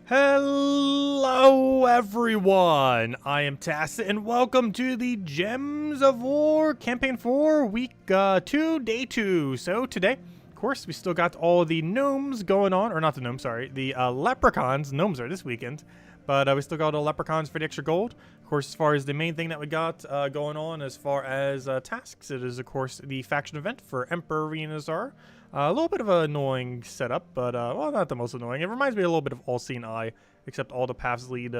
Hello everyone, I am Tacit and welcome to the Gems of War Campaign 4 Week 2, Day 2. So today, of course, we still got all the gnomes going on, or not the gnomes, sorry, the leprechauns. Gnomes are this weekend, but we still got all the leprechauns for the extra gold. Of course, as far as the main thing that we got going on as far as tasks, it is of course the faction event for Emperinazar. A little bit of an annoying setup, but, well, not the most annoying. It reminds me a little bit of All-Seeing Eye, except all the paths lead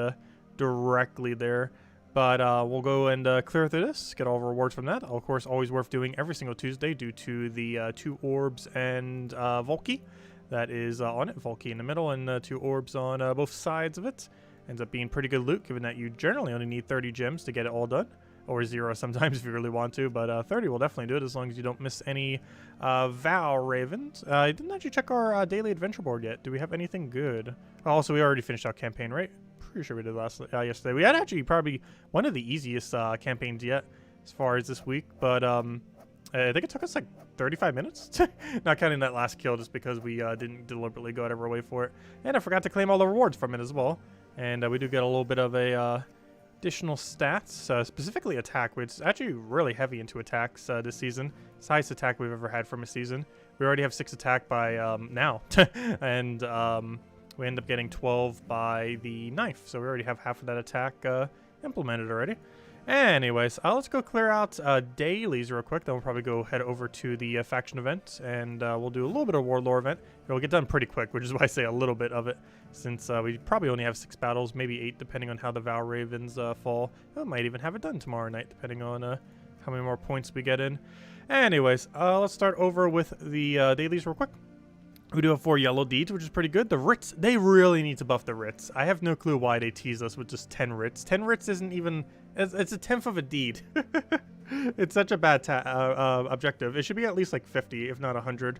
directly there. But we'll go and clear through this, get all the rewards from that. Of course, always worth doing every single Tuesday due to the 2 orbs and Volky that is on it. Volky in the middle and 2 orbs on both sides of it. Ends up being pretty good loot, given that you generally only need 30 gems to get it all done. Or 0 sometimes if you really want to, but 30 will definitely do it as long as you don't miss any Vow Ravens. I didn't actually check our daily adventure board yet. Do we have anything good? Also, we already finished our campaign, right? Pretty sure we did yesterday. We had actually probably one of the easiest campaigns yet as far as this week, but I think it took us like 35 minutes, not counting that last kill just because we didn't deliberately go out of our way for it. And I forgot to claim all the rewards from it as well. And we do get a little bit of a additional stats, specifically attack, which is actually really heavy into attacks this season. It's the highest attack we've ever had from a season. We already have 6 attack by now, and we end up getting 12 by the knife, so we already have half of that attack implemented already. Anyways, let's go clear out dailies real quick, then we'll probably go head over to the faction event, and we'll do a little bit of war lore event. It'll get done pretty quick, which is why I say a little bit of it, since we probably only have 6 battles, maybe 8, depending on how the Vow Ravens fall. I might even have it done tomorrow night, depending on how many more points we get in. Anyways, let's start over with the dailies real quick. We do have 4 yellow deeds, which is pretty good. The writs, they really need to buff the writs. I have no clue why they tease us with just 10 writs. 10 writs isn't even... It's a 10th of a deed. It's such a bad objective. It should be at least like 50, if not 100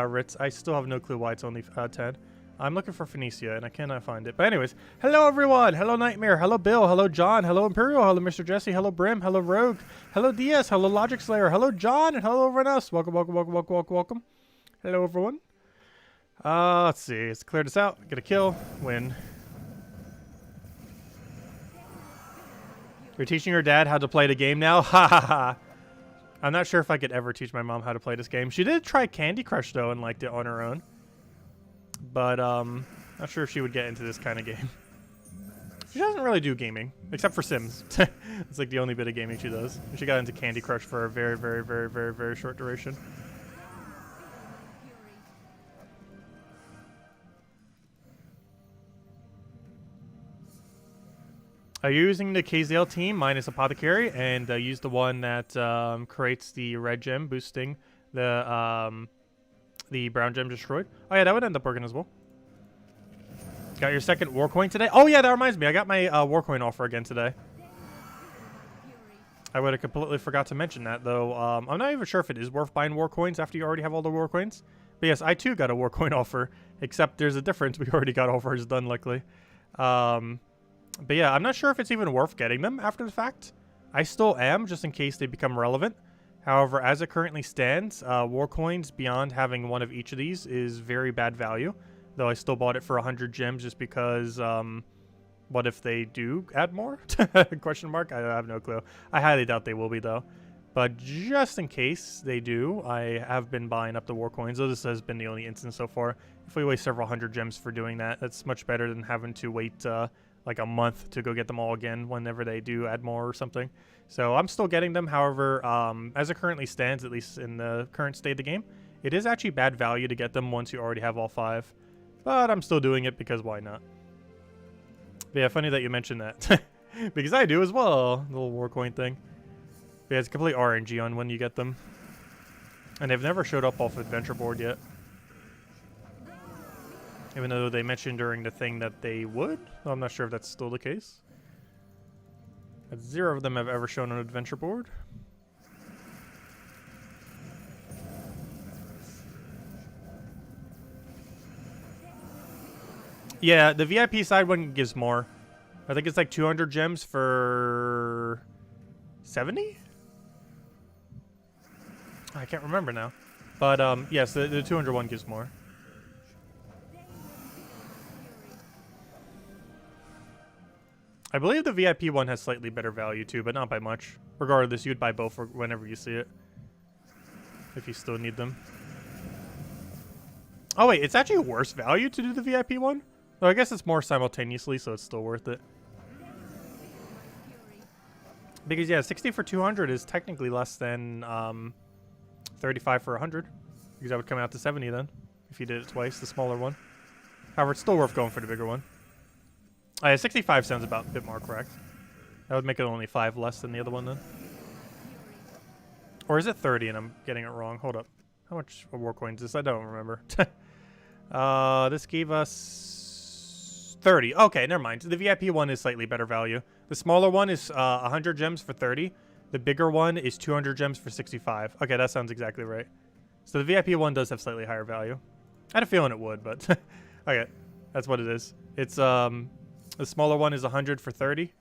writs. I still have no clue why it's only 10. I'm looking for Phoenicia, and I cannot find it. But anyways, hello everyone. Hello Nightmare. Hello Bill. Hello John. Hello Imperial. Hello Mr. Jesse. Hello Brim. Hello Rogue. Hello DS. Hello Logic Slayer. Hello John. And hello everyone else. Welcome, welcome, welcome, welcome, welcome, welcome. Hello everyone. Let's see. Let's clear this out. Get a kill. Win. You're teaching your dad how to play the game now? Ha ha ha. I'm not sure if I could ever teach my mom how to play this game. She did try Candy Crush, though, and liked it on her own. But, not sure if she would get into this kind of game. She doesn't really do gaming, except for Sims. It's like the only bit of gaming she does. She got into Candy Crush for a very, very, very, very, very short duration. You're using the KZL team minus Apothecary, and use the one that creates the red gem, boosting the brown gem destroyed. Oh yeah, that would end up working as well. Got your second war coin today? Oh yeah, that reminds me. I got my war coin offer again today. I would have completely forgot to mention that, though. I'm not even sure if it is worth buying war coins after you already have all the war coins. But yes, I too got a war coin offer, except there's a difference. We already got offers done, luckily. But yeah, I'm not sure if it's even worth getting them after the fact. I still am, just in case they become relevant. However, as it currently stands, war coins beyond having one of each of these is very bad value. Though I still bought it for 100 gems just because, what if they do add more? Question mark? I have no clue. I highly doubt they will be, though. But just in case they do, I have been buying up the war coins. Though this has been the only instance so far. If we waste several hundred gems for doing that, that's much better than having to wait, like a month to go get them all again whenever they do add more or something. So I'm still getting them. However, as it currently stands, at least in the current state of the game, it is actually bad value to get them once you already have all 5. But I'm still doing it because why not? But yeah, funny that you mentioned that. Because I do as well, the little war coin thing. But yeah, it's complete RNG on when you get them. And they've never showed up off Adventure Board yet. Even though they mentioned during the thing that they would. I'm not sure if that's still the case. But 0 of them have ever shown on Adventure Board. Yeah, the VIP side one gives more. I think it's like 200 gems for 70? I can't remember now. But yes, the 200 one gives more. I believe the VIP one has slightly better value too, but not by much. Regardless, you'd buy both whenever you see it. If you still need them. Oh wait, it's actually worse value to do the VIP one? Well, I guess it's more simultaneously, so it's still worth it. Because yeah, 60 for 200 is technically less than 35 for 100. Because that would come out to 70 then, if you did it twice, the smaller one. However, it's still worth going for the bigger one. Yeah, 65 sounds about a bit more correct. That would make it only 5 less than the other one then. Or is it 30 and I'm getting it wrong? Hold up. How much war coins is this? I don't remember. This gave us 30. Okay, never mind. The VIP one is slightly better value. The smaller one is 100 gems for 30. The bigger one is 200 gems for 65. Okay, that sounds exactly right. So the VIP one does have slightly higher value. I had a feeling it would, but okay, that's what it is. It's the smaller one is 100 for 30,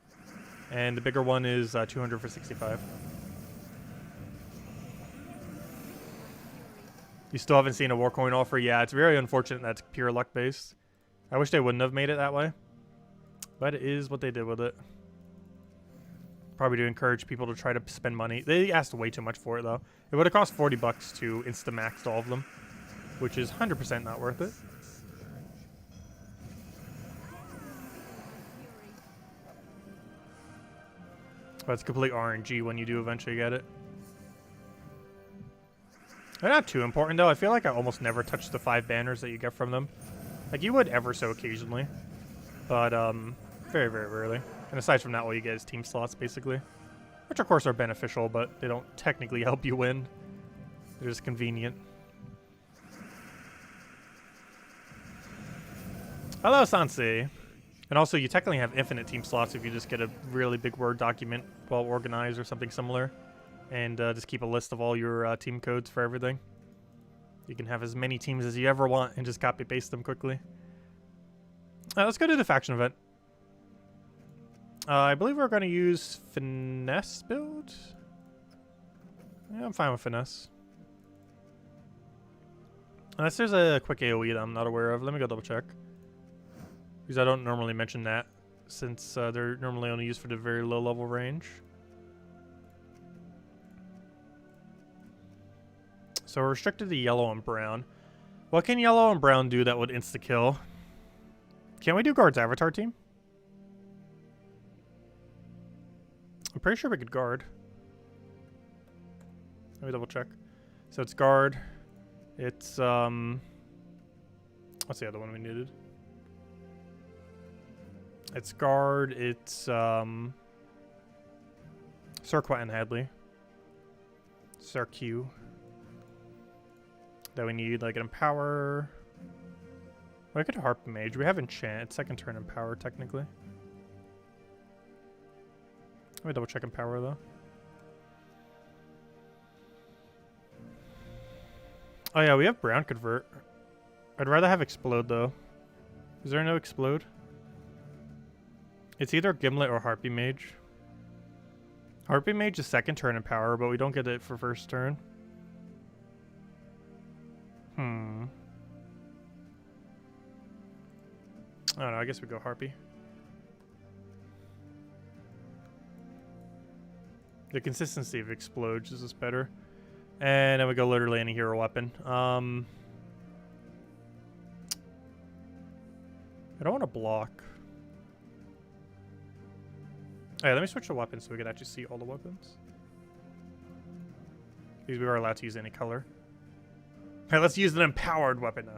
and the bigger one is 200 for 65. You still haven't seen a war coin offer? Yeah, it's very unfortunate that's pure luck based. I wish they wouldn't have made it that way, but it is what they did with it. Probably to encourage people to try to spend money. They asked way too much for it though. It would have cost 40 bucks to insta-max all of them, which is 100% not worth it. But it's complete RNG when you do eventually get it. They're not too important though. I feel like I almost never touch the 5 banners that you get from them. Like you would ever so occasionally, but very, very rarely. And aside from that, all you get is team slots basically, which of course are beneficial, but they don't technically help you win. They're just convenient. Hello, Sansi. And also, you technically have infinite team slots if you just get a really big Word document well organized or something similar. And just keep a list of all your team codes for everything. You can have as many teams as you ever want and just copy paste them quickly. Let's go to the faction event. I believe we're going to use Finesse build. Yeah, I'm fine with Finesse. Unless there's a quick AoE that I'm not aware of. Let me go double check. Because I don't normally mention that, since they're normally only used for the very low level range. So we're restricted to yellow and brown. What can yellow and brown do that would insta-kill? Can we do Guard's avatar team? I'm pretty sure we could Guard. Let me double check. So it's Guard. It's, what's the other one we needed? It's Guard, it's, Cirqua and Hadley. Cirque. That we need, like, an Empower. Well, I could Harp Mage. We have Enchant. It's second turn Empower, technically. Let me double check Empower, though. Oh, yeah, we have Brown Convert. I'd rather have Explode, though. Is there no Explode? It's either Gimlet or Harpy Mage. Harpy Mage is second turn in power, but we don't get it for first turn. I don't know, I guess we go Harpy. The consistency of Explodes is just better. And then we go literally any hero weapon. I don't want to block. Alright, let me switch to weapons so we can actually see all the weapons. Because we are allowed to use any color. Alright, let's use an empowered weapon.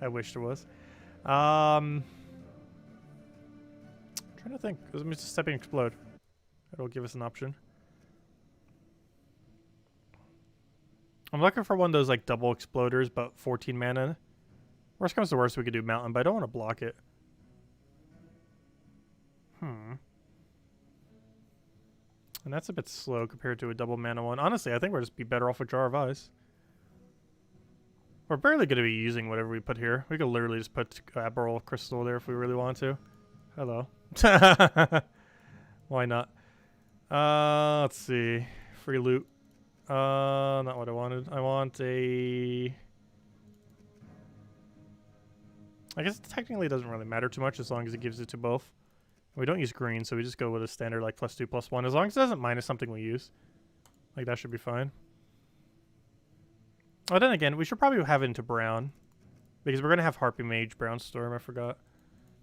I wish there was. I'm trying to think. Let me just stepping explode. It'll give us an option. I'm looking for one of those like double exploders, but 14 mana. Worst comes to worst, we could do mountain, but I don't want to block it. And that's a bit slow compared to a double mana one. Honestly, I think we'll just be better off with Jar of Eyes. We're barely going to be using whatever we put here. We could literally just put Abel Crystal there if we really want to. Hello. Why not? Let's see. Free loot. Not what I wanted. I want a... I guess it technically doesn't really matter too much as long as it gives it to both. We don't use green, so we just go with a standard like +2/+1. As long as it doesn't minus something we use. Like that should be fine. Oh, then again, we should probably have it into brown. Because we're going to have Harpy Mage, Brown Storm, I forgot.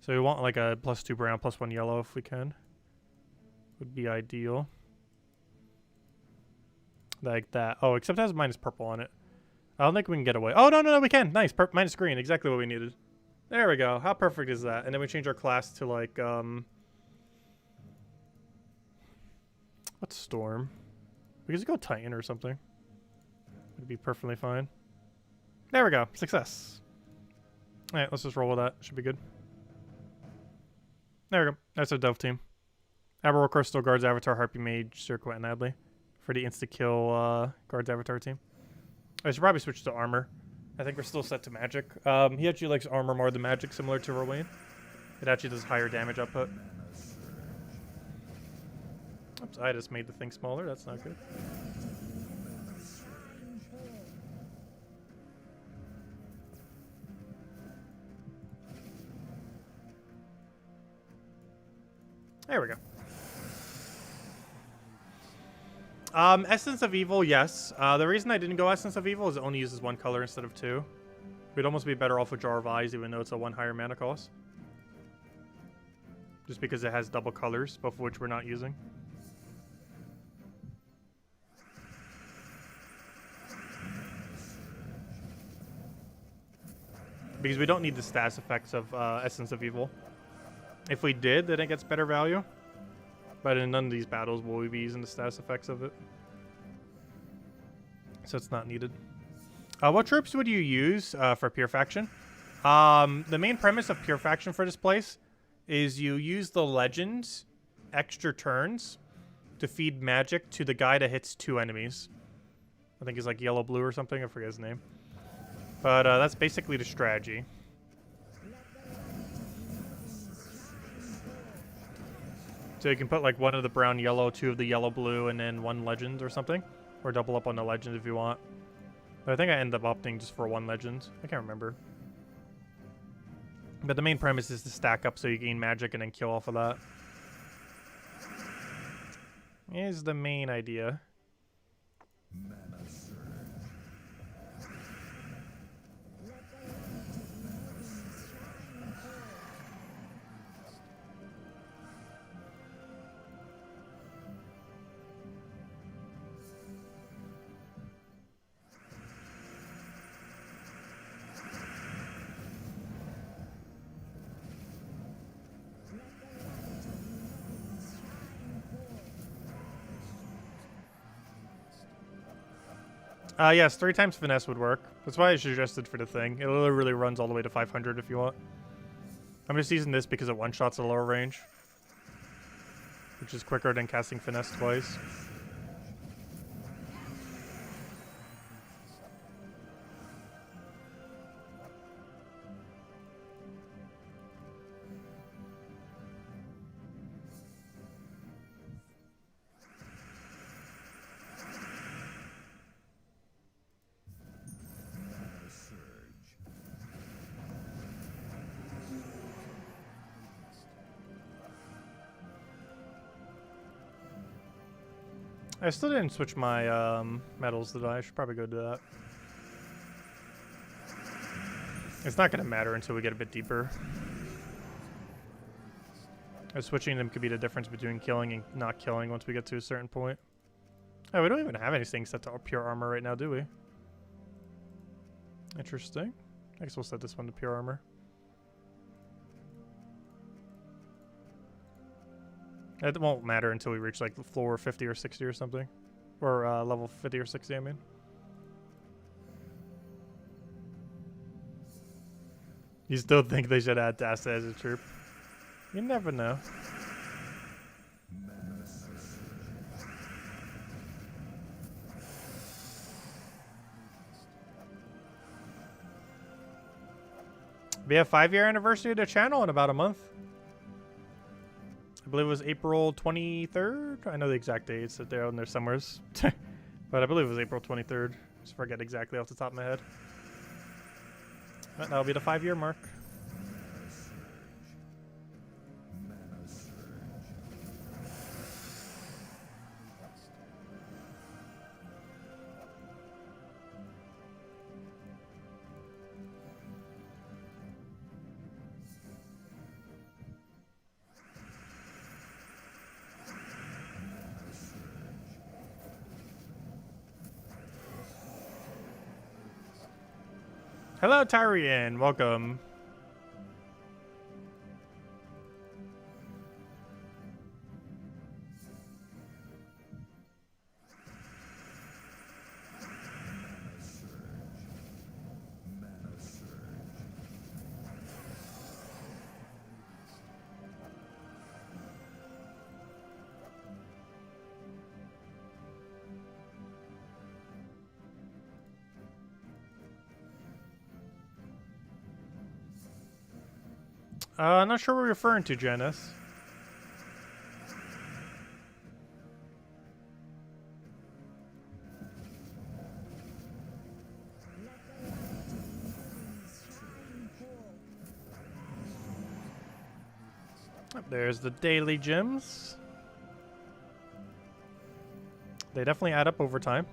So we want like a +2 brown, +1 yellow if we can. Would be ideal. Like that. Oh, except it has minus purple on it. I don't think we can get away. Oh, no, we can. Nice. Minus green. Exactly what we needed. There we go. How perfect is that? And then we change our class to like, what's Storm? We could just go Titan or something. It'd be perfectly fine. There we go. Success. Alright, let's just roll with that. Should be good. There we go. That's our Dove team. Abel, of course, still guards Avatar, Harpy Mage, Circle, and Adley. For the insta-kill guards Avatar team. I should probably switch to armor. I think we're still set to magic. He actually likes armor more than magic, similar to Rowan. It actually does higher damage output. Oops, I just made the thing smaller. That's not good. There we go. Essence of Evil, yes. The reason I didn't go Essence of Evil is it only uses one color instead of two. We'd almost be better off with Jar of Eyes, even though it's a 1 higher mana cost. Just because it has double colors, both of which we're not using. Because we don't need the status effects of Essence of Evil. If we did, then it gets better value. But in none of these battles will we be using the status effects of it. So it's not needed. What tropes would you use for Pure Faction? The main premise of Pure Faction for this place is you use the legends extra turns to feed magic to the guy that hits 2 enemies. I think he's like yellow blue or something. I forget his name. But that's basically the strategy. So you can put like 1 of the brown yellow, 2 of the yellow blue, and then 1 legend or something. Or double up on the legend if you want. But I think I ended up opting just for 1 legend. I can't remember. But the main premise is to stack up so you gain magic and then kill off of that. Is the main idea. Yes, 3 times finesse would work. That's why I suggested for the thing. It literally runs all the way to 500 if you want. I'm just using this because it one-shots at a lower range. Which is quicker than casting finesse twice. I still didn't switch my medals, did I? I should probably go do that. It's not going to matter until we get a bit deeper. Switching them could be the difference between killing and not killing once we get to a certain point. Oh, we don't even have anything set to pure armor right now, do we? Interesting. I guess we'll set this one to pure armor. It won't matter until we reach like floor 50 or 60 or something. Or level 50 or 60, I mean. You still think they should add Dasta as a troop? You never know. We have 5-year anniversary of the channel in about a month. I believe it was April 23rd. I know the exact date. It's there on there somewhere. But I believe it was April 23rd. Just forget exactly off the top of my head. But that'll be the 5-year mark. Hello, Tyrian. Welcome. I'm not sure what you're referring to, Janice. There's the daily gems. They definitely add up over time.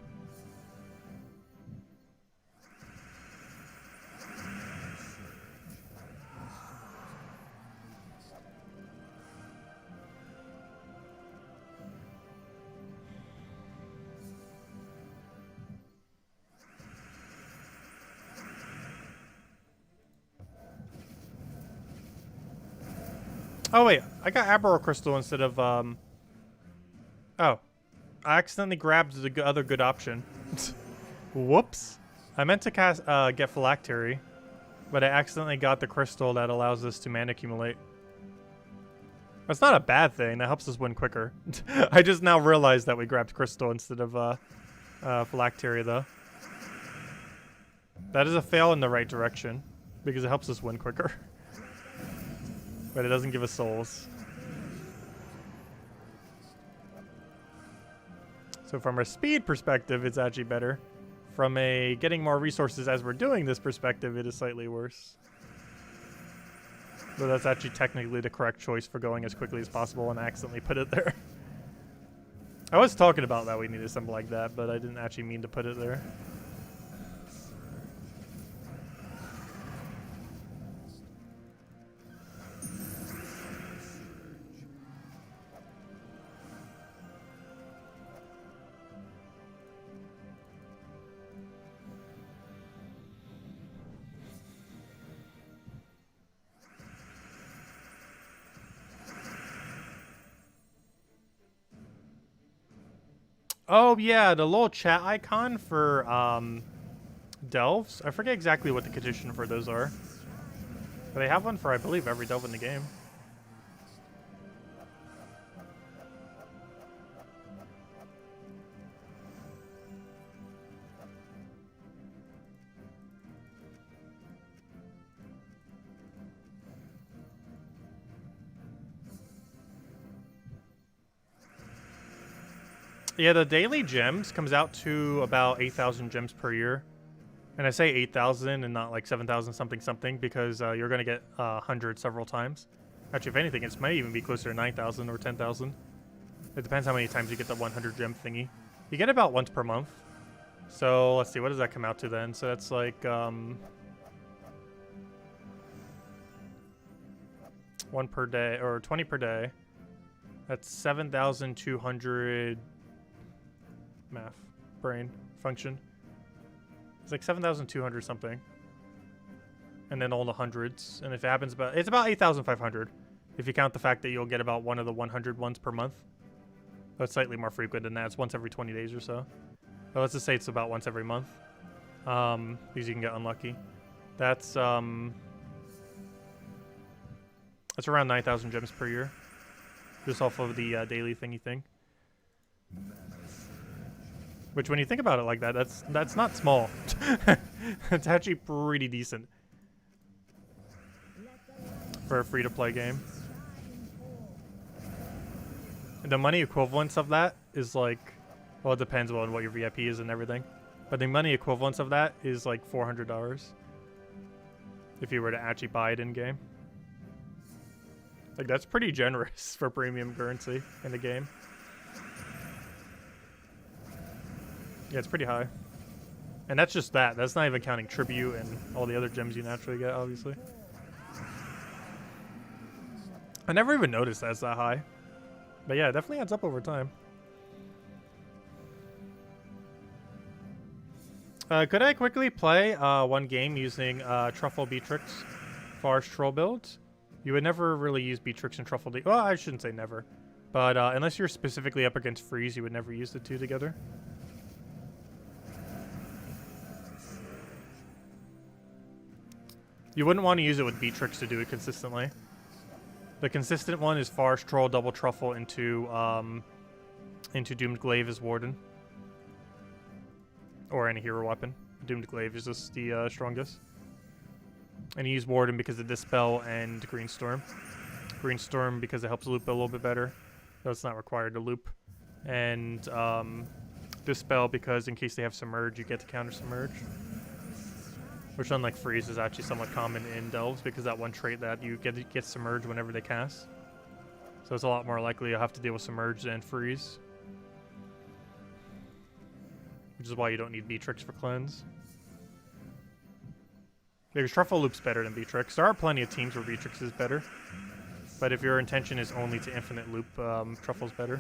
Oh wait, I got Abel crystal instead of Oh, I accidentally grabbed the other good option. Whoops. I meant to cast get phylactery, but I accidentally got the crystal that allows us to mana accumulate. That's not a bad thing. That helps us win quicker. I just now realized that we grabbed crystal instead of phylactery though. That is a fail in the right direction because it helps us win quicker. But it doesn't give us souls. So from a speed perspective, it's actually better. From a getting more resources as we're doing this perspective, it is slightly worse. But that's actually technically the correct choice for going as quickly as possible, and I accidentally put it there. I was talking about that we needed something like that, but I didn't actually mean to put it there. Oh yeah, the little chat icon for delves. I forget exactly what the condition for those are. But they have one for, I believe, every delve in the game. Yeah, the daily gems comes out to about 8,000 gems per year. And I say 8,000 and not like 7,000 something something because you're going to get 100 several times. Actually, if anything, it might even be closer to 9,000 or 10,000. It depends how many times you get the 100 gem thingy. You get about once per month. So let's see, what does that come out to then? So that's like 1 per day or 20 per day. That's 7,200 math brain function. It's like 7,200 something. And then all the hundreds. And if it happens it's about 8,500 if you count the fact that you'll get about one of the 100 ones per month. That's slightly more frequent than that. It's once every 20 days or so. But let's just say it's about once every month. Because you can get unlucky. That's around 9,000 gems per year. Just off of the daily thingy thing. Which, when you think about it like that, that's not small. It's actually pretty decent for a free-to-play game. The money equivalence of that is like, well, it depends on what your VIP is and everything. But the money equivalence of that is like $400 if you were to actually buy it in-game. Like, that's pretty generous for premium currency in the game. Yeah, it's pretty high. And that's just that. That's not even counting tribute and all the other gems you naturally get, obviously. I never even noticed that's that high. But yeah, it definitely adds up over time. Could I quickly play one game using Truffle Beatrix Forest Troll builds? You would never really use Beatrix and Truffle. Well, I shouldn't say never. But unless you're specifically up against Freeze, you would never use the two together. You wouldn't want to use it with Beatrix to do it consistently. The consistent one is Forest Troll, double Truffle into Doomed Glaive as Warden. Or any hero weapon. Doomed Glaive is just the strongest. And you use Warden because of Dispel and Greenstorm. Greenstorm because it helps loop a little bit better. Though it's not required to loop. And Dispel because in case they have Submerge, you get to counter Submerge. Which, unlike Freeze, is actually somewhat common in Delves because that one trait that you get Submerge whenever they cast. So it's a lot more likely you'll have to deal with Submerge than Freeze. Which is why you don't need Beatrix for Cleanse. Because Truffle loops better than Beatrix. There are plenty of teams where Beatrix is better. But if your intention is only to infinite loop, Truffle's better.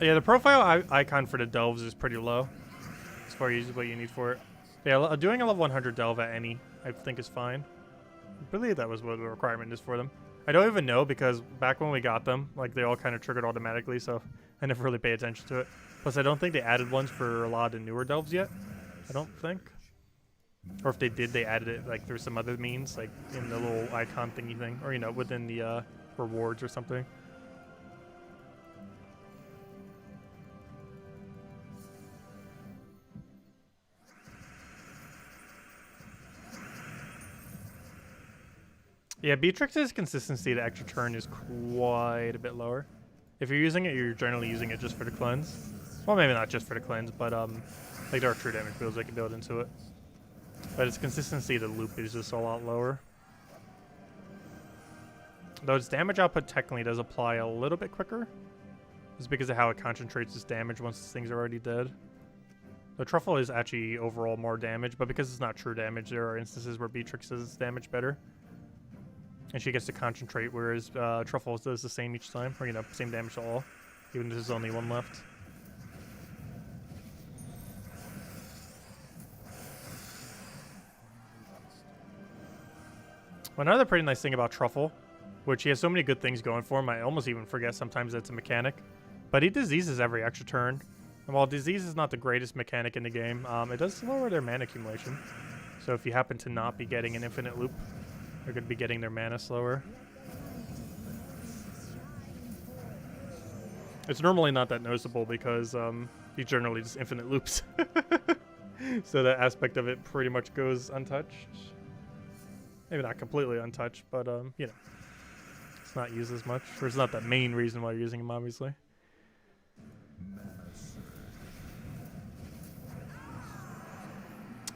Yeah, the profile icon for the Delves is pretty low as far as what you need for it. Yeah, doing a level 100 Delve at any, I think, is fine. I believe that was what the requirement is for them. I don't even know because back when we got them, like, they all kind of triggered automatically, so I never really pay attention to it. Plus, I don't think they added ones for a lot of the newer Delves yet. I don't think. Or if they did, they added it, like, through some other means, like in the little icon thingy thing, or, you know, within the rewards or something. Yeah, Beatrix's consistency to extra turn is quite a bit lower. If you're using it, you're generally using it just for the cleanse. Well, maybe not just for the cleanse, but like there are true damage builds that can build into it. But its consistency to loop is just a lot lower. Though its damage output technically does apply a little bit quicker. It's because of how it concentrates its damage once this thing's already dead. The Truffle is actually overall more damage, but because it's not true damage, there are instances where Beatrix does its damage better. And she gets to concentrate, whereas Truffle does the same each time. Or, you know, same damage to all. Even if there's only one left. Well, another pretty nice thing about Truffle, which he has so many good things going for him, I almost even forget sometimes that it's a mechanic. But he diseases every extra turn. And while disease is not the greatest mechanic in the game, it does lower their mana accumulation. So if you happen to not be getting an infinite loop, they're going to be getting their mana slower. It's normally not that noticeable because he generally just infinite loops. So that aspect of it pretty much goes untouched. Maybe not completely untouched, but you know, it's not used as much. Or it's not the main reason why you're using him, obviously.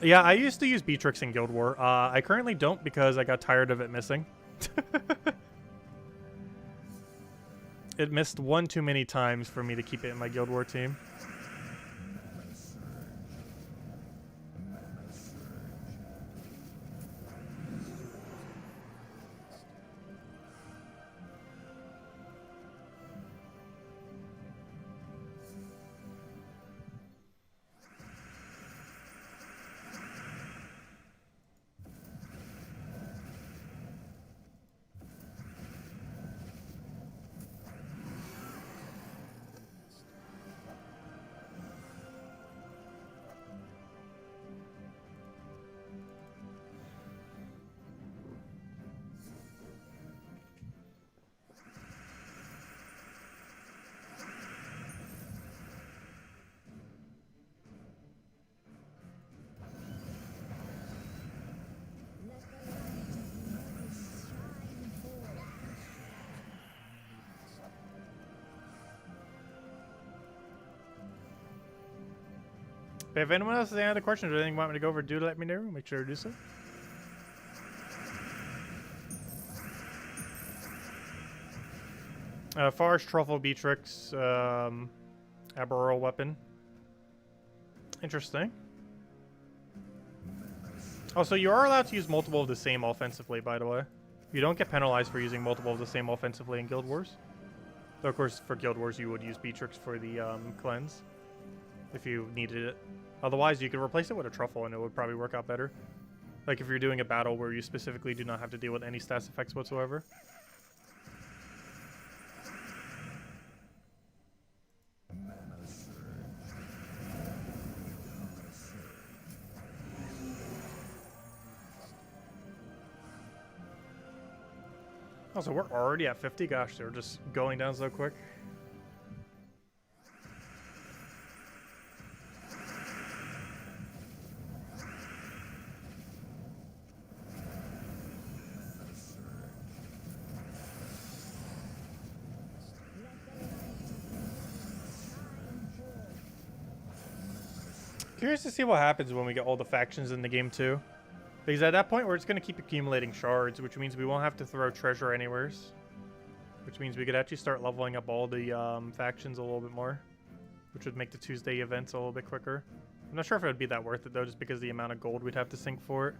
Yeah, I used to use Beatrix in Guild War. I currently don't because I got tired of it missing. It missed one too many times for me to keep it in my Guild War team. But if anyone else has any other questions or anything you want me to go over, do let me know. Make sure to do so. Forest, Truffle, Beatrix, Abel weapon. Interesting. Also, you are allowed to use multiple of the same offensively, by the way. You don't get penalized for using multiple of the same offensively in Guild Wars. Though, of course, for Guild Wars, you would use Beatrix for the cleanse if you needed it. Otherwise, you could replace it with a Truffle, and it would probably work out better. Like if you're doing a battle where you specifically do not have to deal with any stats effects whatsoever. Also, we're already at 50. Gosh, they're just going down so quick. Curious to see what happens when we get all the factions in the game too. Because at that point, we're just going to keep accumulating shards, which means we won't have to throw treasure anywheres. Which means we could actually start leveling up all the factions a little bit more. Which would make the Tuesday events a little bit quicker. I'm not sure if it would be that worth it though, just because of the amount of gold we'd have to sink for it.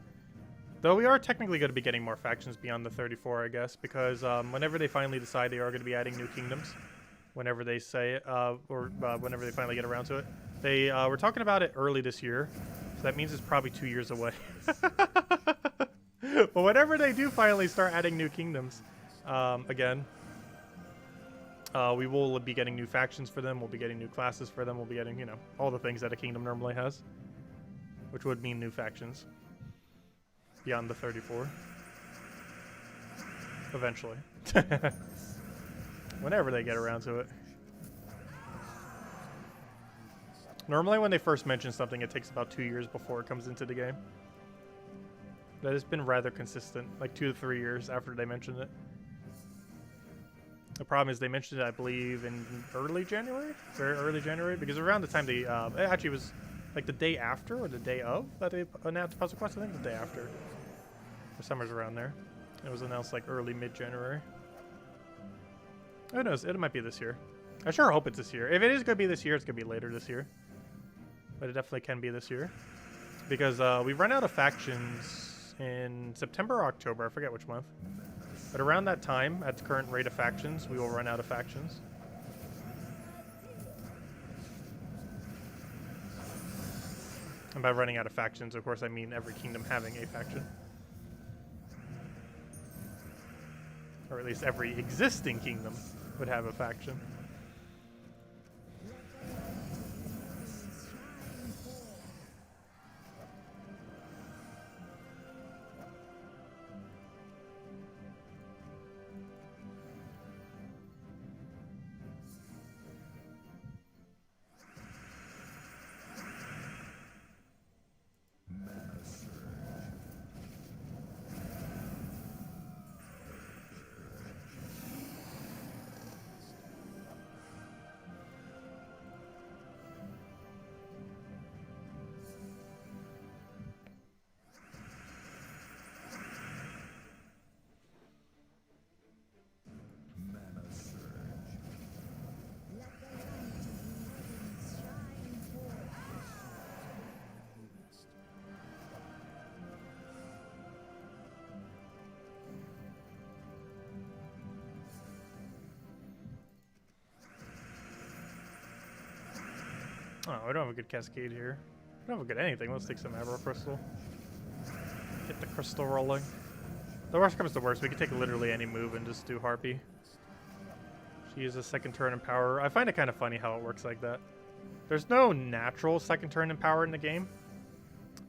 Though we are technically going to be getting more factions beyond the 34, I guess. Because whenever they finally decide they are going to be adding new kingdoms. Whenever they say it, whenever they finally get around to it. They were talking about it early this year. So that means it's probably 2 years away. But whenever they do finally start adding new kingdoms, again, we will be getting new factions for them. We'll be getting new classes for them. We'll be getting, you know, all the things that a kingdom normally has. Which would mean new factions. Beyond the 34. Eventually. Whenever they get around to it. Normally when they first mention something, it takes about 2 years before it comes into the game. That has been rather consistent, like 2 to 3 years after they mentioned it. The problem is they mentioned it, I believe, in early January? Very early January, because around the time they, it actually was like the day after or the day of that they announced Puzzle Quest. I think the day after. Or summer's around there. It was announced like early, mid-January. Who knows? It might be this year. I sure hope it's this year. If it is going to be this year, it's going to be later this year. But it definitely can be this year. Because we've run out of factions in September or October. I forget which month. But around that time, at the current rate of factions, we will run out of factions. And by running out of factions, of course, I mean every kingdom having a faction. Or at least every existing kingdom would have a faction. Oh, we don't have a good cascade here. We don't have a good anything. Let's take some Abel crystal. Get the crystal rolling. The worst comes to worst, we can take literally any move and just do Harpy. She uses second turn in power. I find it kind of funny how it works like that. There's no natural second turn in power in the game,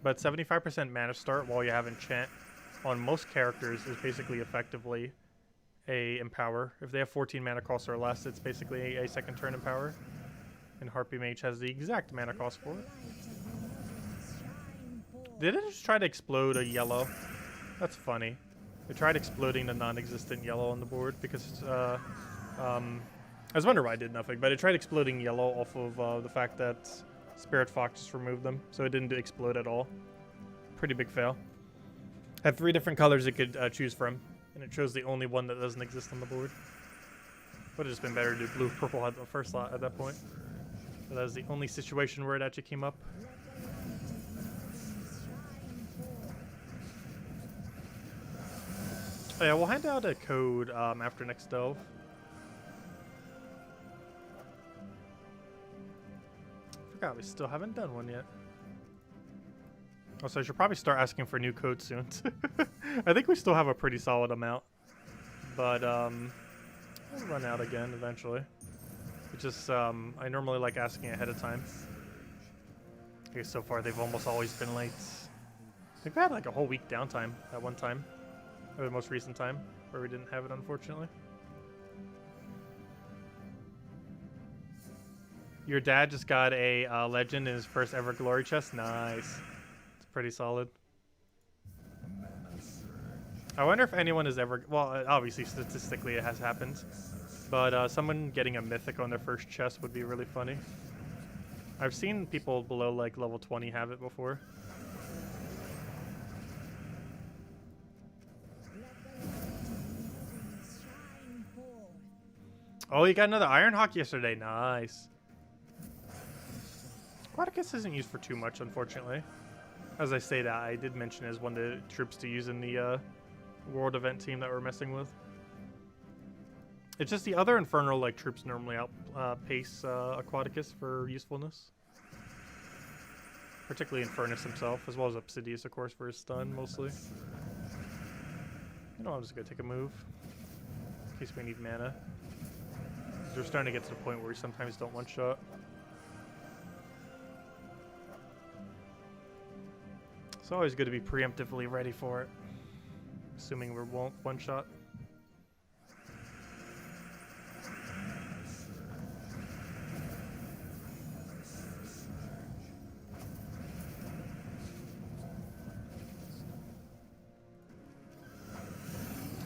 but 75% mana start while you have enchant on most characters is basically effectively a empower. If they have 14 mana cost or less, it's basically a second turn in power. And Harpy Mage has the exact mana cost for it. Did it just try to explode a yellow? That's funny. They tried exploding the non-existent yellow on the board because I was wondering why it did nothing, but it tried exploding yellow off of the fact that Spirit Fox just removed them, so it didn't explode at all. Pretty big fail. Had 3 different colors it could choose from, and it chose the only one that doesn't exist on the board. Would have just been better to do blue-purple at the first slot at that point. But that was the only situation where it actually came up. Oh yeah, we'll hand out a code after next delve. Forgot we still haven't done one yet. Also, I should probably start asking for new codes soon. I think we still have a pretty solid amount. But, we'll run out again eventually. It's just, I normally like asking ahead of time. Okay, so far they've almost always been late. I think we had like a whole week downtime at one time. Or the most recent time, where we didn't have it, unfortunately. Your dad just got a legend in his first ever glory chest? Nice. It's pretty solid. I wonder if anyone has ever... Well, obviously, statistically, it has happened. But someone getting a mythic on their first chest would be really funny. I've seen people below, like, level 20 have it before. Oh, you got another Iron Hawk yesterday. Nice. Aquaticus isn't used for too much, unfortunately. As I say that, I did mention it as one of the troops to use in the world event team that we're messing with. It's just the other Infernal like troops normally outpace Aquaticus for usefulness. Particularly Infernus himself, as well as Obsidius, of course, for his stun, mostly. You know, I'm just going to take a move. In case we need mana. We're starting to get to the point where we sometimes don't one-shot. It's always good to be preemptively ready for it. Assuming we won't one-shot.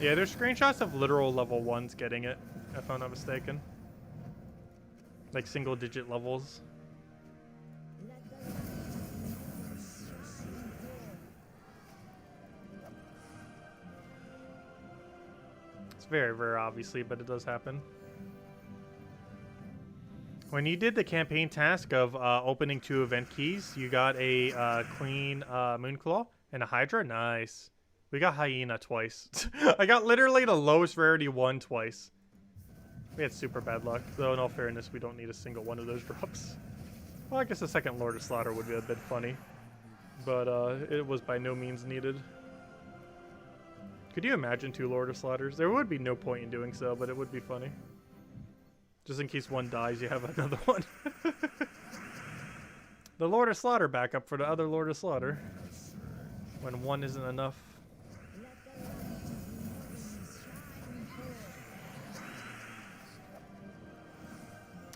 Yeah, there's screenshots of literal level 1s getting it, if I'm not mistaken. Like single-digit levels. It's very rare, obviously, but it does happen. When you did the campaign task of opening 2 event keys, you got a Queen Moonclaw and a Hydra. Nice. We got Hyena twice. I got literally the lowest rarity one twice. We had super bad luck, though in all fairness, we don't need a single one of those drops. Well, I guess the second Lord of Slaughter would be a bit funny, but it was by no means needed. Could you imagine 2 Lord of Slaughters? There would be no point in doing so, but it would be funny. Just in case one dies, you have another one. The Lord of Slaughter backup for the other Lord of Slaughter. When one isn't enough.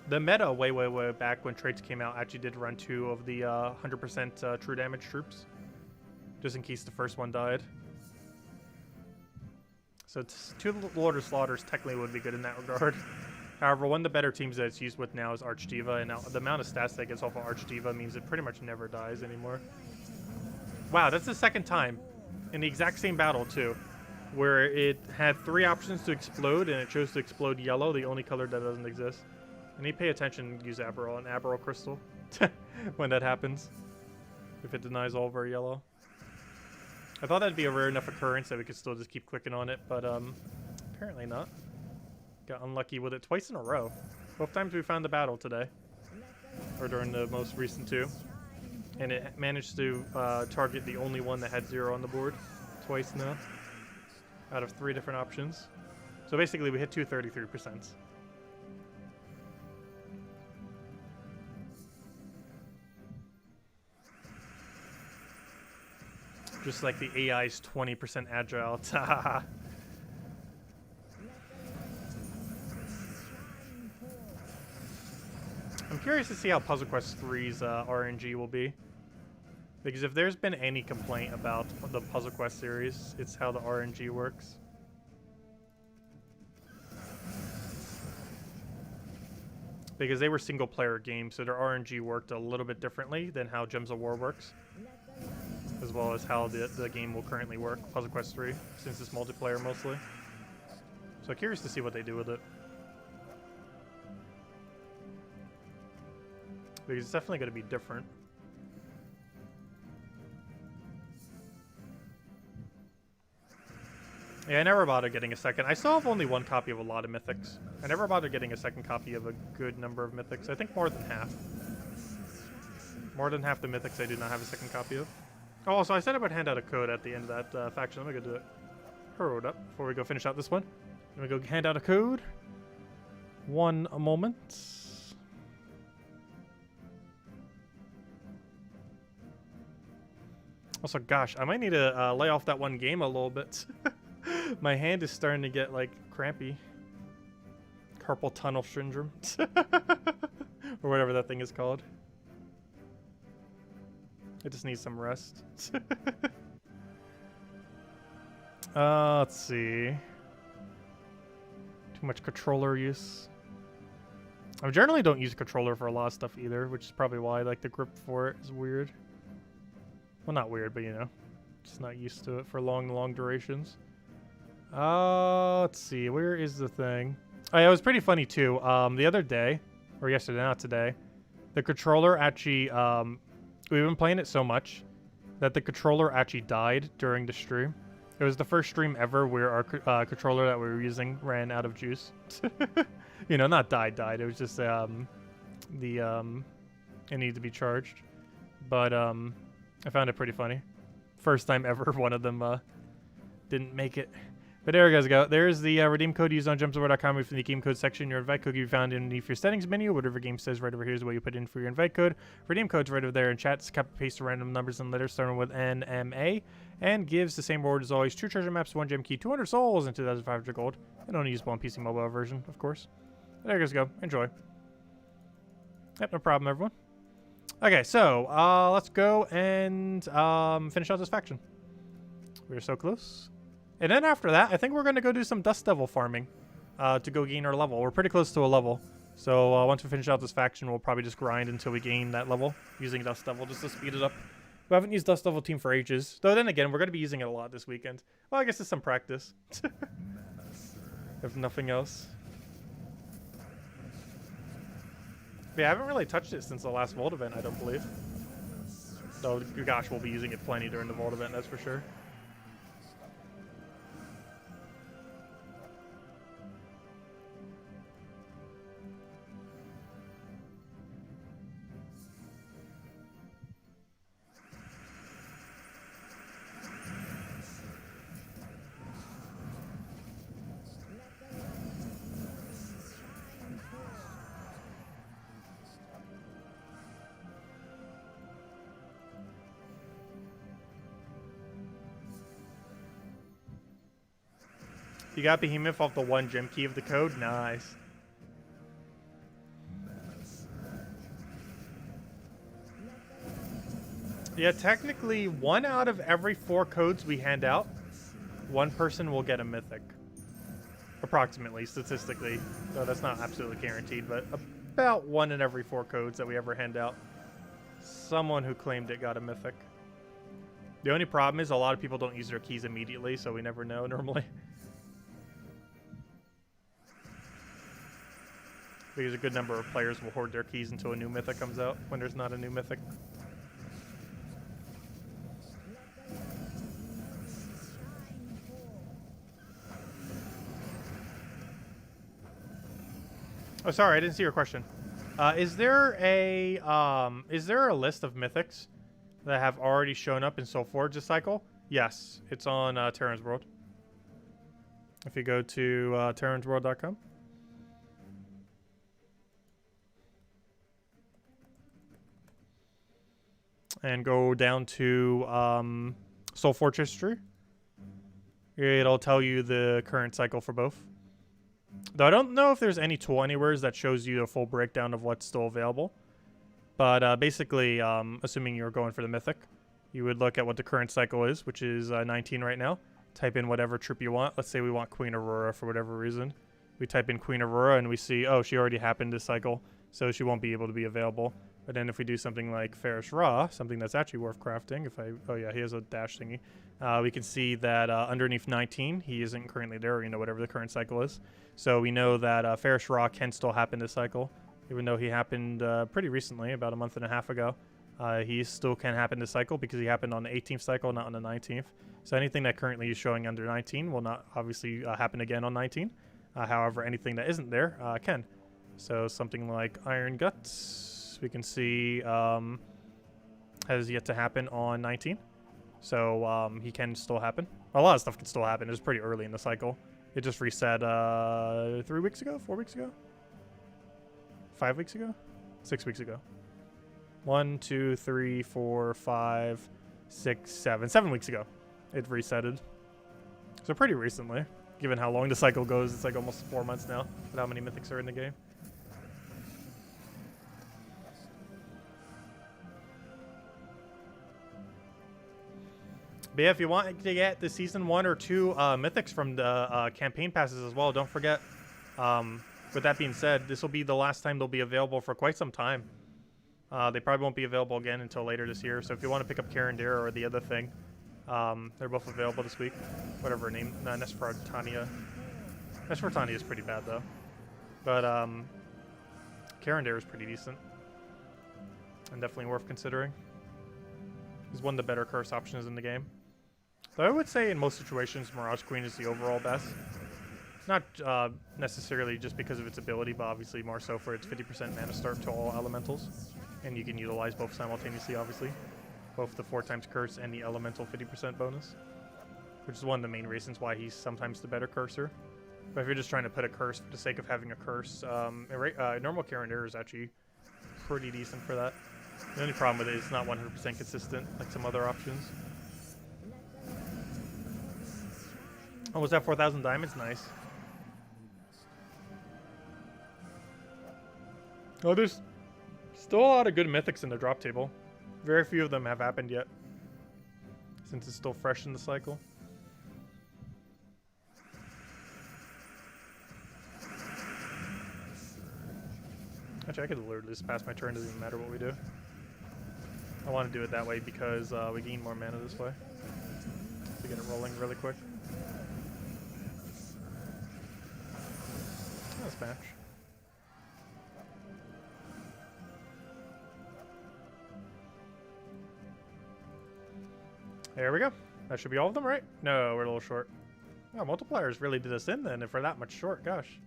The meta way back when traits came out actually did run 2 of the 100% true damage troops. Just in case the first one died. So 2 Lord of Slaughters technically would be good in that regard. However, one of the better teams that it's used with now is Archdiva, and now the amount of stats that gets off of Archdiva means it pretty much never dies anymore. Wow, that's the second time in the exact same battle too, where it had 3 options to explode and it chose to explode yellow, the only color that doesn't exist. And you pay attention, use Aberral and Aberral Crystal when that happens, if it denies all of our yellow. I thought that'd be a rare enough occurrence that we could still just keep clicking on it, but apparently not. Got unlucky with it twice in a row. Both times we found the battle today, or during the most recent 2. And it managed to target the only one that had 0 on the board twice now, out of 3 different options. So basically we hit 233%. Just like the AI's 20% agile. I'm curious to see how Puzzle Quest 3's RNG will be. Because if there's been any complaint about the Puzzle Quest series, it's how the RNG works. Because they were single-player games, so their RNG worked a little bit differently than how Gems of War works. As well as how the game will currently work, Puzzle Quest 3, since it's multiplayer mostly. So curious to see what they do with it. Because it's definitely going to be different. Yeah, I never bothered getting a second. I still have only one copy of a lot of mythics. I never bothered getting a second copy of a good number of mythics. I think more than half. More than half the mythics I do not have a second copy of. Oh, also, I said I would hand out a code at the end of that faction. Let me go do it. Hold up before we go finish out this one. Let me go hand out a code. One moment. Also, gosh, I might need to lay off that one game a little bit. My hand is starting to get, like, crampy. Carpal tunnel syndrome. Or whatever that thing is called. I just need some rest. Let's see. Too much controller use. I generally don't use a controller for a lot of stuff either, which is probably why, like, the grip for it is weird. Well, not weird, but, you know. Just not used to it for long durations. Let's see. Where is the thing? Oh, yeah, it was pretty funny, too. The other day, or yesterday, not today, the controller actually, we've been playing it so much that the controller actually died during the stream. It was the first stream ever where our controller that we were using ran out of juice. You know, not died. It was just, it needed to be charged. But, I found it pretty funny. First time ever one of them, didn't make it. But there you guys go. There's the redeem code used on gemsofwar.com from the game code section. Your invite code can be found underneath your settings menu. Whatever game says right over here is what you put in for your invite code. Redeem code's right over there in chat. Just copy paste the random numbers and letters starting with NMA. And gives the same reward as always. 2 treasure maps, 1 gem key, 200 souls, and 2,500 gold. And only usable on PC mobile version, of course. But there you guys go. Enjoy. Yep, no problem, everyone. Okay, so let's go and finish out this faction. We're so close. And then after that, I think we're going to go do some Dust Devil farming to go gain our level. We're pretty close to a level. So once we finish out this faction, we'll probably just grind until we gain that level using Dust Devil just to speed it up. We haven't used Dust Devil team for ages. Though then again, we're going to be using it a lot this weekend. Well, I guess it's some practice. If nothing else. But yeah, I haven't really touched it since the last Vault event, I don't believe. So, gosh, we'll be using it plenty during the Vault event, that's for sure. You got Behemoth off the 1 gem key of the code? Nice. Yeah, technically, 1 out of every 4 codes we hand out, 1 person will get a mythic. Approximately, statistically. So that's not absolutely guaranteed, but about 1 in every 4 codes that we ever hand out, someone who claimed it got a mythic. The only problem is a lot of people don't use their keys immediately, so we never know normally. Because a good number of players will hoard their keys until a new mythic comes out when there's not a new mythic. Oh, sorry, I didn't see your question. Is there a list of mythics that have already shown up in Soul Forge's cycle? Yes, it's on Terran's World. If you go to terransworld.com. And go down to Soul Forge history. It'll tell you the current cycle for both. Though I don't know if there's any tool anywhere that shows you a full breakdown of what's still available. But basically, assuming you're going for the mythic, you would look at what the current cycle is, which is 19 right now. Type in whatever troop you want. Let's say we want Queen Aurora for whatever reason. We type in Queen Aurora and we see, oh, she already happened this cycle, so she won't be able to be available. But then if we do something like Ferris Ra, something that's actually worth crafting, oh yeah, he has a dash thingy, we can see that underneath 19, he isn't currently there, you know, whatever the current cycle is. So we know that Ferris Ra can still happen this cycle. Even though he happened pretty recently, about a month and a half ago. He still can happen this cycle because he happened on the 18th cycle, not on the 19th. So anything that currently is showing under 19 will not obviously happen again on 19. However, anything that isn't there can. So something like Iron Guts, we can see has yet to happen on 19. So he can still happen. A lot of stuff can still happen. It was pretty early in the cycle. It just reset 3 weeks ago, 4 weeks ago, 5 weeks ago, 6 weeks ago. 1, 2, 3, 4, 5, 6, 7. 7 weeks ago, it resetted. So pretty recently, given how long the cycle goes. It's like almost 4 months now. With how many mythics are in the game. But yeah, if you want to get the season 1 or 2 mythics from the campaign passes as well, don't forget. With that being said, this will be the last time they'll be available for quite some time. They probably won't be available again until later this year. So if you want to pick up Karen Deer or the other thing, they're both available this week. Whatever her name, Nesfertania. Nesfertania is pretty bad though, but Karen Deer is pretty decent and definitely worth considering. He's one of the better curse options in the game. So I would say in most situations, Mirage Queen is the overall best. Not necessarily just because of its ability, but obviously more so for its 50% mana start to all elementals. And you can utilize both simultaneously, obviously. Both the 4x curse and the elemental 50% bonus. Which is one of the main reasons why he's sometimes the better cursor. But if you're just trying to put a curse for the sake of having a curse, normal Karen Deer is actually pretty decent for that. The only problem with it is it's not 100% consistent like some other options. Oh, was that 4,000 diamonds? Nice. Oh, there's still a lot of good mythics in the drop table. Very few of them have happened yet, since it's still fresh in the cycle. Actually, I could literally just pass my turn. Doesn't even matter what we do. I want to do it that way because we gain more mana this way. To get it rolling really quick. Nice match. There we go. That should be all of them, right? No, we're a little short. Oh, multipliers really did us in then if we're that much short. Gosh.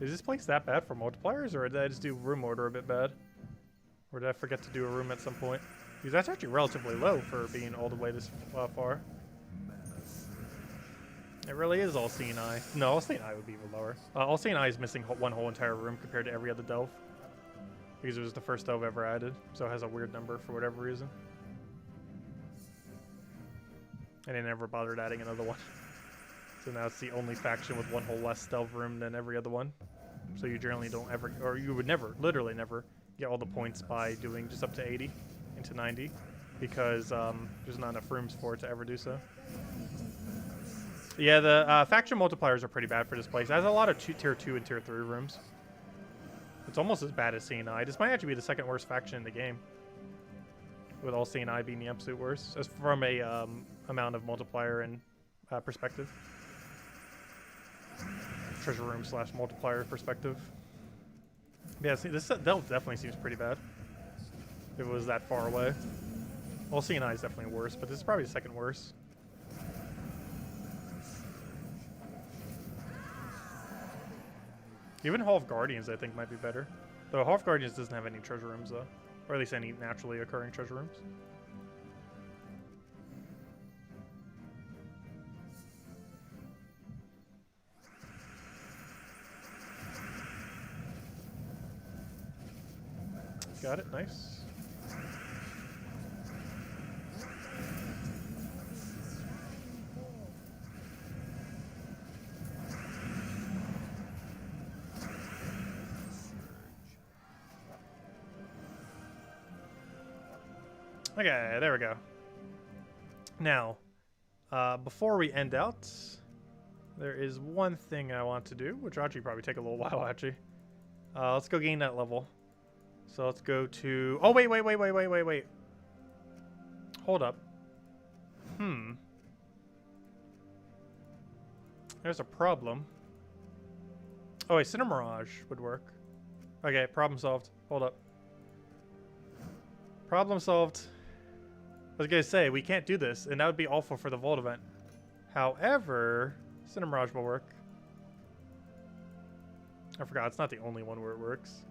Is this place that bad for multipliers, or did I just do room order a bit bad? Or did I forget to do a room at some point? Because that's actually relatively low for being all the way this far. It really is All-Seeing Eye. No, All-Seeing Eye would be even lower. All-Seeing Eye is missing one whole entire room compared to every other delve. Because it was the first delve ever added, so it has a weird number for whatever reason. And they never bothered adding another one. So now it's the only faction with one whole less delve room than every other one. So you generally don't ever, or you would never, literally never, get all the points by doing just up to 80 into 90. Because there's not enough rooms for it to ever do so. Yeah, the faction multipliers are pretty bad for this place. It has a lot of tier 2 and tier 3 rooms. It's almost as bad as Seeing Eye. This might actually be the second worst faction in the game. With All-Seeing Eye being the absolute worst. As from a amount of multiplier and perspective. Treasure room / multiplier perspective. Yeah, see, this delve definitely seems pretty bad. If it was that far away. All-Seeing Eye is definitely worse, but this is probably the second worst. Even Hall of Guardians, I think, might be better. Though Hall of Guardians doesn't have any treasure rooms, though. Or at least any naturally occurring treasure rooms. Got it, nice. Okay, there we go. Now, before we end out, there is one thing I want to do, which will actually probably take a little while, actually. Let's go gain that level. So let's go to... Oh, wait. Hold up. There's a problem. Oh, wait, Cinder Mirage would work. Okay, problem solved. Hold up. Problem solved. I was gonna say, we can't do this, and that would be awful for the Vault event. However, Cinemirage will work. I forgot, it's not the only one where it works.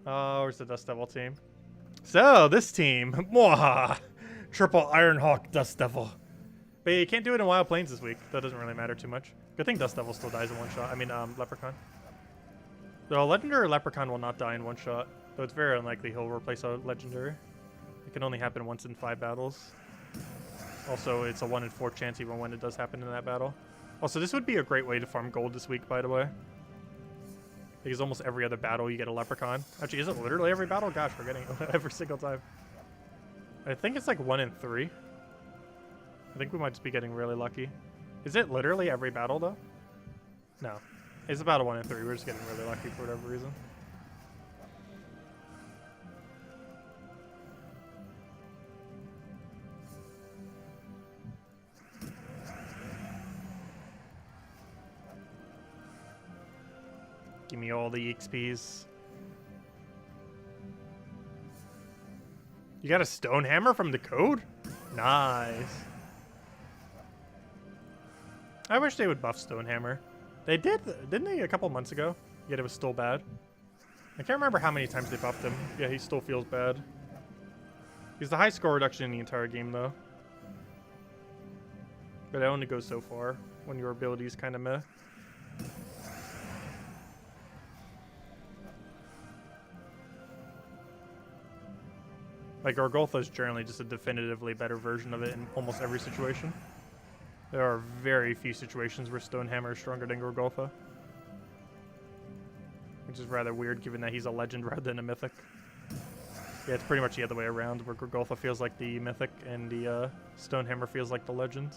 Oh, where's the Dust Devil team? So, this team, mwah, triple Ironhawk Dust Devil. But you can't do it in Wild Plains this week. That doesn't really matter too much. Good thing Dust Devil still dies in one shot. I mean, Leprechaun. The Legendary Leprechaun will not die in one shot, though it's very unlikely he'll replace a Legendary. It can only happen once in 5 battles. Also, it's a 1 in 4 chance even when it does happen in that battle. Also, this would be a great way to farm gold this week, by the way. Because almost every other battle you get a Leprechaun. Actually, is it literally every battle? Gosh, we're getting every single time. I think it's like 1 in 3. I think we might just be getting really lucky. Is it literally every battle, though? No. It's about a 1 in 3. We're just getting really lucky for whatever reason. Give me all the XPs. You got a stone hammer from the code? Nice. I wish they would buff Stonehammer. They did, didn't they, a couple months ago? Yet it was still bad. I can't remember how many times they buffed him. Yeah, he still feels bad. He's the high score reduction in the entire game, though. But it only goes so far when your ability is kind of meh. Like, Gorgolfa is generally just a definitively better version of it in almost every situation. There are very few situations where Stonehammer is stronger than Gorgolfa. Which is rather weird given that he's a legend rather than a mythic. Yeah, it's pretty much the other way around, where Gorgolfa feels like the mythic and the Stonehammer feels like the legend.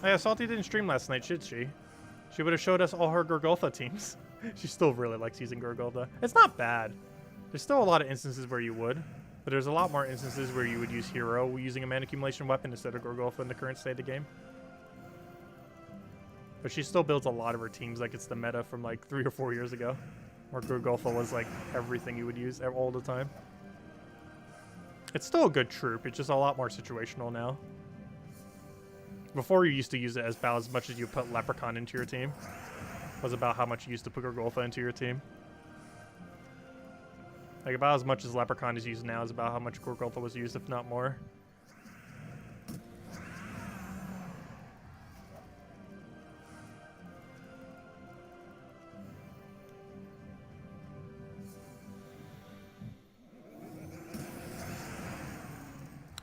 Oh yeah, Salty didn't stream last night, should she? She would have showed us all her Gorgolfa teams. She still really likes using Gorgolfa. It's not bad. There's still a lot of instances where you would, but there's a lot more instances where you would use Hero using a mana accumulation weapon instead of Gorgolfa in the current state of the game. But she still builds a lot of her teams like it's the meta from like 3 or 4 years ago, where Gorgolfa was like everything you would use all the time. It's still a good troop, it's just a lot more situational now. Before, you used to use it as about as much as you put Leprechaun into your team. Was about how much you used to put Gorgolfa into your team. Like, about as much as Leprechaun is used now is about how much Gorgolfa was used, if not more.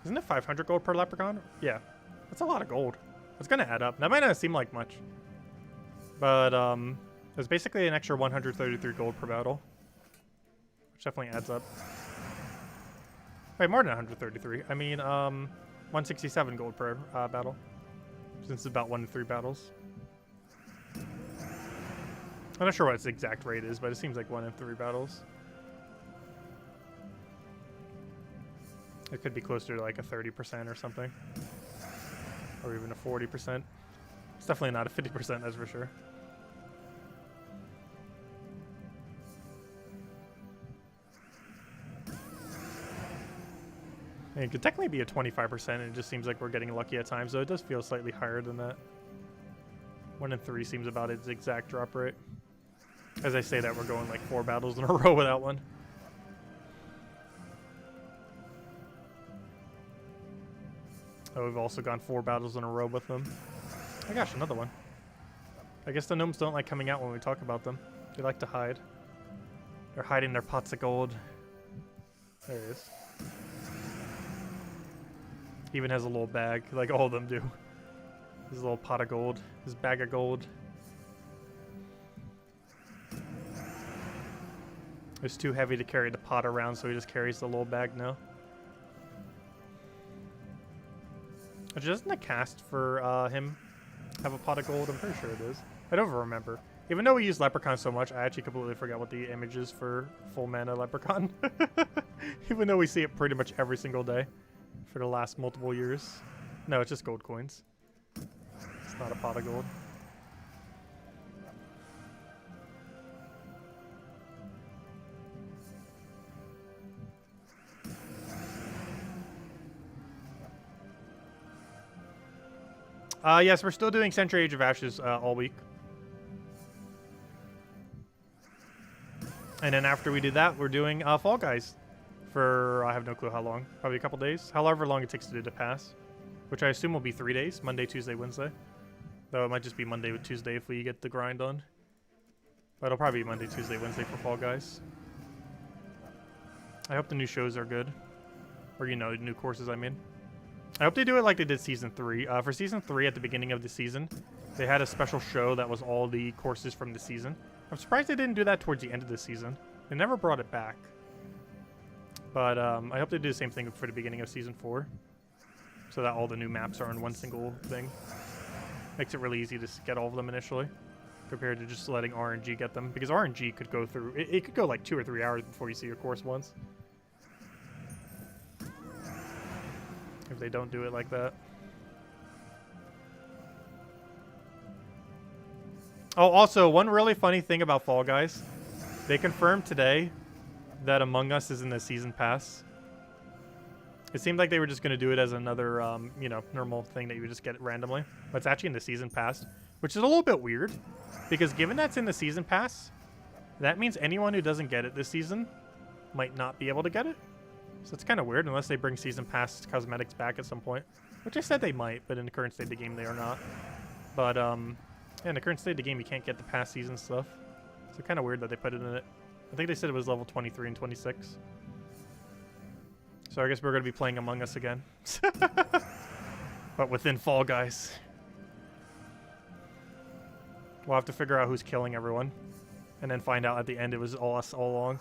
Isn't it 500 gold per Leprechaun? Yeah. That's a lot of gold. It's gonna add up. That might not seem like much. But, there's basically an extra 133 gold per battle. Which definitely adds up. Wait, more than 133. I mean, 167 gold per battle. Since it's about 1 in 3 battles. I'm not sure what its exact rate is, but it seems like 1 in 3 battles. It could be closer to like a 30% or something. Or even a 40%. It's definitely not a 50%, that's for sure. And it could technically be a 25%, and it just seems like we're getting lucky at times, so it does feel slightly higher than that. 1 in 3 seems about its exact drop rate. As I say that, we're going like 4 battles in a row without one. Oh, we've also gone 4 battles in a row with them. Oh gosh, another one. I guess the gnomes don't like coming out when we talk about them. They like to hide. They're hiding their pots of gold. There he is. He even has a little bag, like all of them do. His little pot of gold. His bag of gold. It's too heavy to carry the pot around, so he just carries the little bag now. Doesn't the cast for him have a pot of gold? I'm pretty sure it is. I don't remember. Even though we use Leprechaun so much, I actually completely forgot what the image is for full mana Leprechaun. Even though we see it pretty much every single day. for the last multiple years. No, it's just gold coins. It's not a pot of gold. Yes, we're still doing Century Age of Ashes all week. And then after we do that, we're doing Fall Guys for, I have no clue how long. Probably a couple days. However long it takes to do the pass. Which I assume will be 3 days. Monday, Tuesday, Wednesday. Though it might just be Monday with Tuesday if we get the grind on. But it'll probably be Monday, Tuesday, Wednesday for Fall Guys. I hope the new shows are good. Or, you know, new courses, I mean. I hope they do it like they did Season 3. For Season 3, at the beginning of the season, they had a special show that was all the courses from the season. I'm surprised they didn't do that towards the end of the season. They never brought it back. But I hope they do the same thing for the beginning of Season 4. So that all the new maps are in one single thing. Makes it really easy to get all of them initially. Compared to just letting RNG get them. Because RNG could go through... It could go like 2 or 3 hours before you see your course once. If they don't do it like that. Oh, also, one really funny thing about Fall Guys. They confirmed today that Among Us is in the Season Pass. It seemed like they were just going to do it as another, you know, normal thing that you would just get randomly. But it's actually in the Season Pass, which is a little bit weird. Because given that's in the Season Pass, that means anyone who doesn't get it this season might not be able to get it. So it's kind of weird unless they bring Season Pass cosmetics back at some point. Which I said they might, but in the current state of the game they are not. But, yeah, in the current state of the game you can't get the past season stuff. So kind of weird that they put it in it. I think they said it was level 23 and 26. So I guess we're going to be playing Among Us again. But within Fall Guys. We'll have to figure out who's killing everyone. And then find out at the end it was all us all along.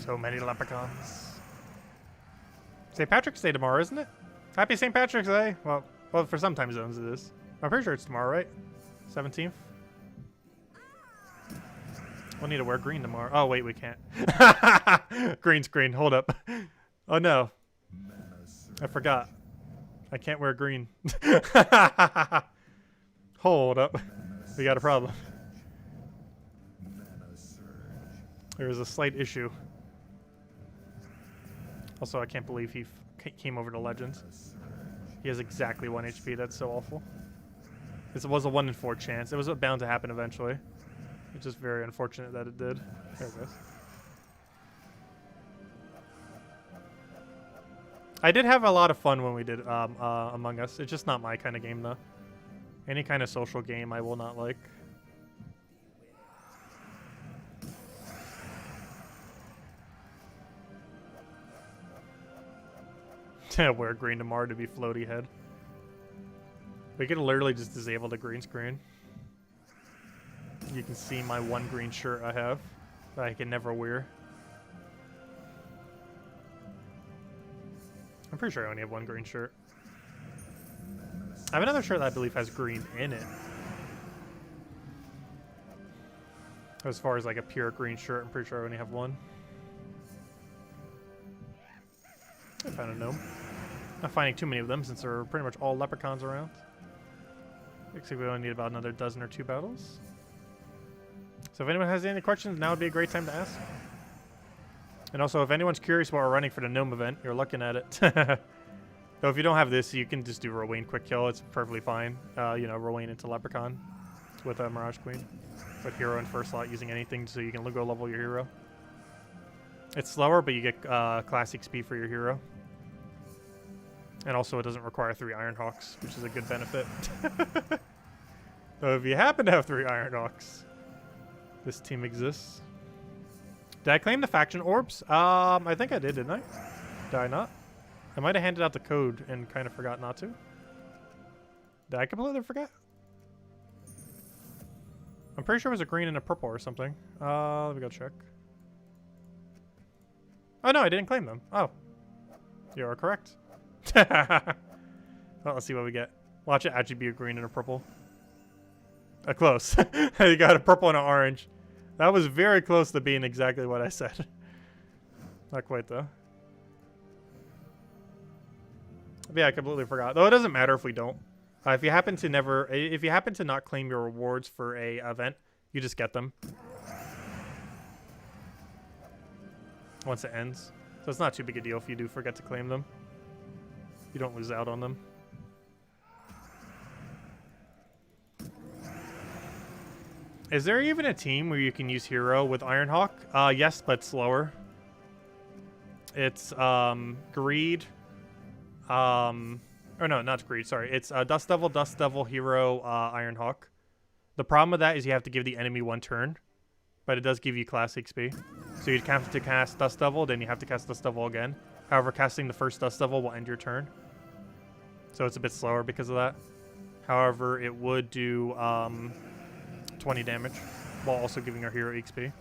So many leprechauns. St. Patrick's Day tomorrow, isn't it? Happy St. Patrick's Day. Well, for some time zones it is. I'm pretty sure it's tomorrow, right? 17th. We'll need to wear green tomorrow. Oh, wait, we can't. Green screen. Hold up. Oh, no. I forgot. I can't wear green. Hold up. We got a problem. There is a slight issue. Also, I can't believe he came over to Legends. He has exactly 1 HP. That's so awful. This was a 1 in 4 chance. It was bound to happen eventually. It's just very unfortunate that it did. There it goes. I did have a lot of fun when we did Among Us. It's just not my kind of game, though. Any kind of social game I will not like. Wear green tomorrow to be floaty head. We could literally just disable the green screen. You can see my 1 green shirt I have that I can never wear. I'm pretty sure I only have 1 green shirt. I have another shirt that I believe has green in it. As far as like a pure green shirt, I'm pretty sure I only have 1. I found a gnome. Not finding too many of them since there are pretty much all leprechauns around. Looks like we only need about another dozen or 2 battles. So if anyone has any questions, now would be a great time to ask. And also, if anyone's curious what we're running for the gnome event, you're looking at it. Though if you don't have this, you can just do Rowain quick kill. It's perfectly fine. You know, Rowain into leprechaun with a Mirage Queen. With hero in first slot using anything so you can go level your hero. It's slower, but you get classic speed for your hero. And also it doesn't require 3 Ironhawks, which is a good benefit. So if you happen to have 3 Ironhawks, this team exists. Did I claim the faction orbs? I think I did, didn't I? Did I not? I might have handed out the code and kind of forgot not to. Did I completely forget? I'm pretty sure it was a green and a purple or something. Let me go check. Oh, no, I didn't claim them. Oh. You are correct. Well, let's see what we get. Watch it actually be a green and a purple. Close. You got a purple and an orange. That was very close to being exactly what I said. Not quite, though. But yeah, I completely forgot. Though it doesn't matter if we don't. If you happen to not claim your rewards for a event, you just get them once it ends. So it's not too big a deal if you do forget to claim them. You don't lose out on them. Is there even a team where you can use hero with Ironhawk? Yes, but slower. It's greed. Or no, not greed, sorry. It's Dust Devil, hero, Ironhawk. The problem with that is you have to give the enemy one turn, but it does give you class XP. So you'd have to cast Dust Devil, then you have to cast Dust Devil again. However, casting the first Dust Devil will end your turn. So it's a bit slower because of that. However, it would do 20 damage while also giving our hero XP.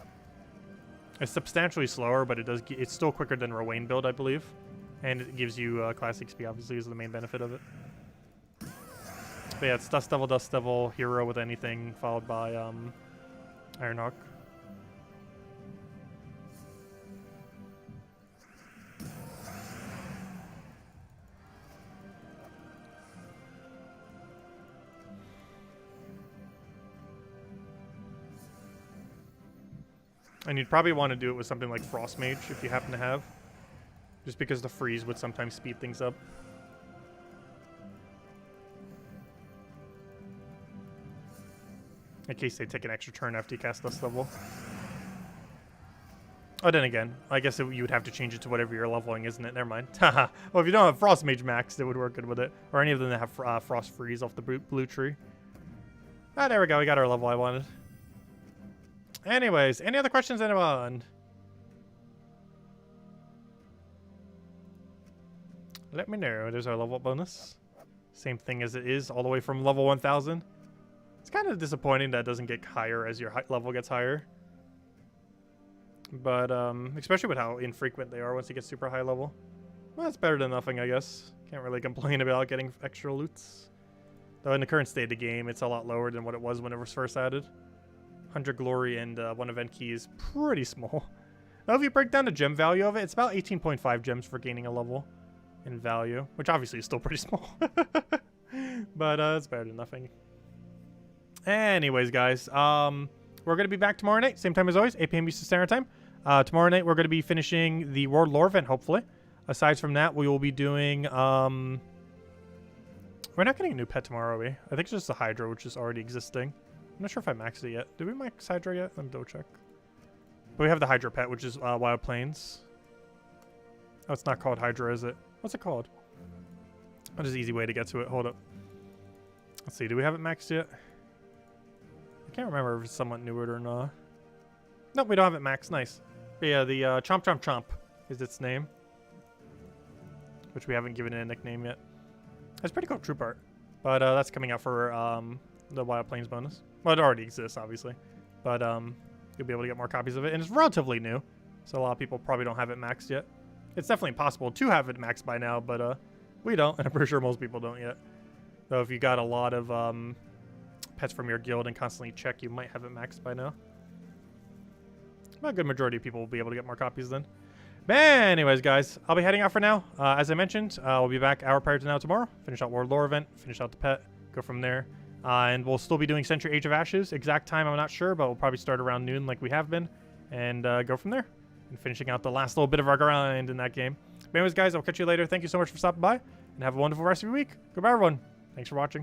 It's substantially slower, but it's still quicker than Rowain build, I believe. And it gives you class XP, obviously, is the main benefit of it. But yeah, it's Dust Devil, hero with anything, followed by Ironhawk. And you'd probably want to do it with something like Frost Mage if you happen to have. Just because the freeze would sometimes speed things up. In case they take an extra turn after you cast Dust Devil. Oh, then again, I guess you would have to change it to whatever you're leveling, isn't it? Never mind. Haha. Well, if you don't have Frost Mage maxed, it would work good with it. Or any of them that have Frost Freeze off the blue tree. Ah, there we go. We got our level I wanted. Anyways, any other questions, anyone? Let me know. There's our level up bonus. Same thing as it is all the way from level 1000. It's kind of disappointing that it doesn't get higher as your level gets higher. But, especially with how infrequent they are once you get super high level. Well, that's better than nothing, I guess. Can't really complain about getting extra loots. Though in the current state of the game, it's a lot lower than what it was when it was first added. 100 glory and 1 event key is pretty small. Now, if you break down the gem value of it, it's about 18.5 gems for gaining a level in value, which obviously is still pretty small. But it's better than nothing. Anyways, guys, we're going to be back tomorrow night, same time as always, 8 p.m. Eastern Standard Time. Tomorrow night, we're going to be finishing the World Lore event, hopefully. Aside from that, we will be doing... we're not getting a new pet tomorrow, are we? I think it's just the Hydra, which is already existing. I'm not sure if I maxed it yet. Did we max Hydra yet? Let me double check. But we have the Hydra pet, which is Wild Plains. Oh, it's not called Hydra, is it? What's it called? What is the easy way to get to it? Hold up. Let's see. Do we have it maxed yet? I can't remember if it's somewhat newer or not. Nope, we don't have it maxed. Nice. But yeah, the Chomp is its name. Which we haven't given it a nickname yet. That's pretty cool troop art. But that's coming out for the Wild Plains bonus. Well, it already exists, obviously. But you'll be able to get more copies of it. And it's relatively new. So a lot of people probably don't have it maxed yet. It's definitely possible to have it maxed by now, but we don't. And I'm pretty sure most people don't yet. So if you got a lot of pets from your guild and constantly check, you might have it maxed by now. But a good majority of people will be able to get more copies then. But anyways, guys, I'll be heading out for now. As I mentioned, we'll be back hour prior to now tomorrow. Finish out World Lore event, finish out the pet, go from there. And we'll still be doing Century Age of Ashes. Exact time, I'm not sure, but we'll probably start around noon like we have been. And go from there. And finishing out the last little bit of our grind in that game. But anyways, guys, I'll catch you later. Thank you so much for stopping by. And have a wonderful rest of your week. Goodbye, everyone. Thanks for watching.